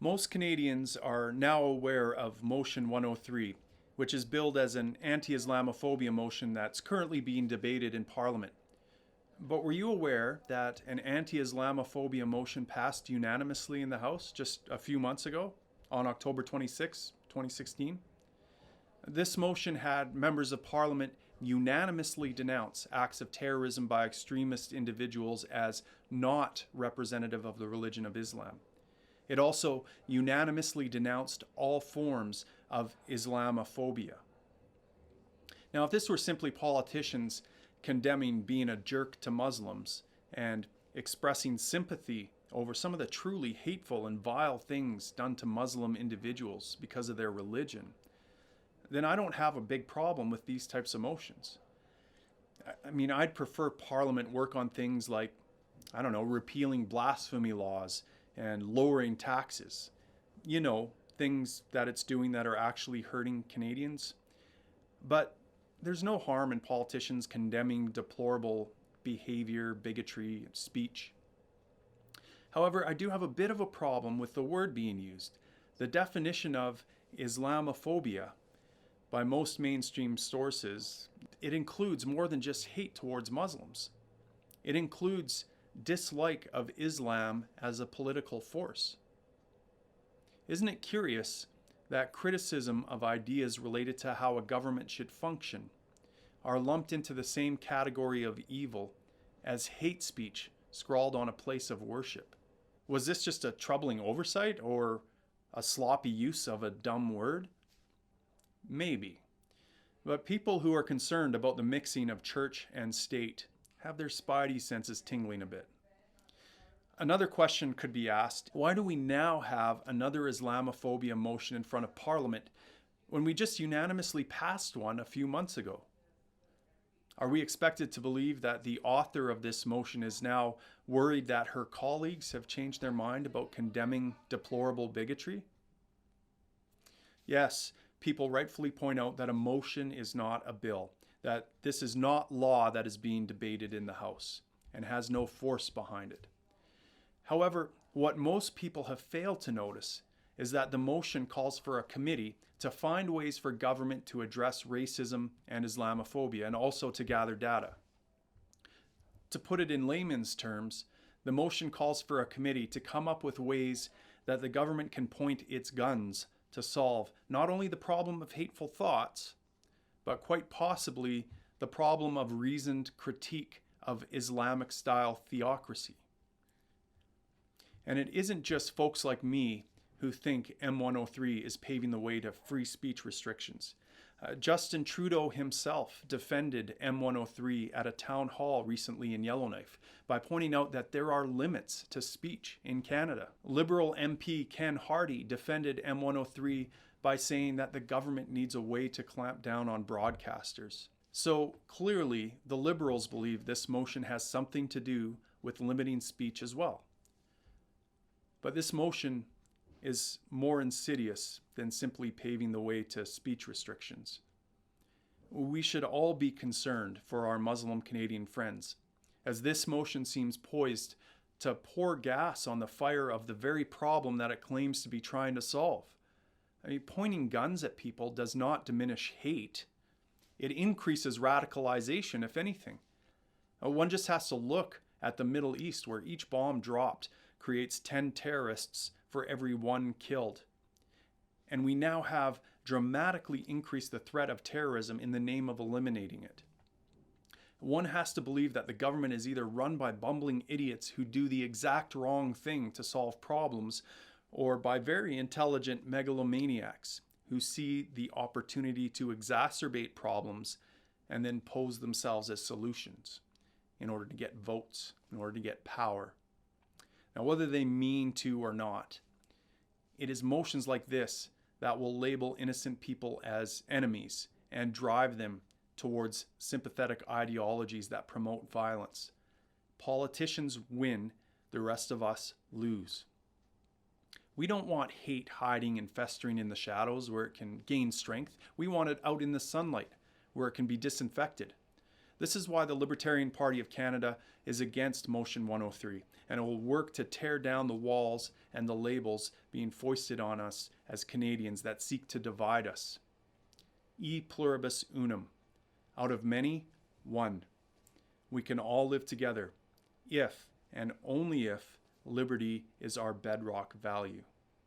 Most Canadians are now aware of Motion 103, which is billed as an anti-Islamophobia motion that's currently being debated in Parliament. But were you aware that an anti-Islamophobia motion passed unanimously in the House just a few months ago, on October 26, 2016? This motion had members of Parliament unanimously denounce acts of terrorism by extremist individuals as not representative of the religion of Islam. It also unanimously denounced all forms of Islamophobia. Now, if this were simply politicians condemning being a jerk to Muslims and expressing sympathy over some of the truly hateful and vile things done to Muslim individuals because of their religion, then I don't have a big problem with these types of motions. I'd prefer Parliament work on things like, repealing blasphemy laws and lowering taxes. Things that it's doing that are actually hurting Canadians. But there's no harm in politicians condemning deplorable behavior, bigotry, speech. However, I do have a bit of a problem with the word being used. The definition of Islamophobia by most mainstream sources, it includes more than just hate towards Muslims. It includes dislike of Islam as a political force. Isn't it curious that criticism of ideas related to how a government should function are lumped into the same category of evil as hate speech scrawled on a place of worship? Was this just a troubling oversight or a sloppy use of a dumb word? Maybe. But people who are concerned about the mixing of church and state have their spidey senses tingling a bit. Another question could be asked, why do we now have another Islamophobia motion in front of Parliament when we just unanimously passed one a few months ago? Are we expected to believe that the author of this motion is now worried that her colleagues have changed their mind about condemning deplorable bigotry? Yes, people rightfully point out that a motion is not a bill, that this is not law that is being debated in the House and has no force behind it. However, what most people have failed to notice is that the motion calls for a committee to find ways for government to address racism and Islamophobia and also to gather data. To put it in layman's terms, the motion calls for a committee to come up with ways that the government can point its guns to solve not only the problem of hateful thoughts, but quite possibly the problem of reasoned critique of Islamic-style theocracy. And it isn't just folks like me who think M103 is paving the way to free speech restrictions. Justin Trudeau himself defended M103 at a town hall recently in Yellowknife by pointing out that there are limits to speech in Canada. Liberal MP Ken Hardy defended M103 by saying that the government needs a way to clamp down on broadcasters. So clearly, the Liberals believe this motion has something to do with limiting speech as well. But this motion is more insidious than simply paving the way to speech restrictions. We should all be concerned for our Muslim Canadian friends, as this motion seems poised to pour gas on the fire of the very problem that it claims to be trying to solve. Pointing guns at people does not diminish hate. It increases radicalization, if anything. One just has to look at the Middle East, where each bomb dropped creates 10 terrorists for every one killed. And we now have dramatically increased the threat of terrorism in the name of eliminating it. One has to believe that the government is either run by bumbling idiots who do the exact wrong thing to solve problems, or by very intelligent megalomaniacs who see the opportunity to exacerbate problems and then pose themselves as solutions in order to get votes, in order to get power. Now, whether they mean to or not, it is motions like this that will label innocent people as enemies and drive them towards sympathetic ideologies that promote violence. Politicians win, the rest of us lose. We don't want hate hiding and festering in the shadows where it can gain strength. We want it out in the sunlight where it can be disinfected. This is why the Libertarian Party of Canada is against Motion 103, and it will work to tear down the walls and the labels being foisted on us as Canadians that seek to divide us. E pluribus unum. Out of many, one. We can all live together if, and only if, liberty is our bedrock value.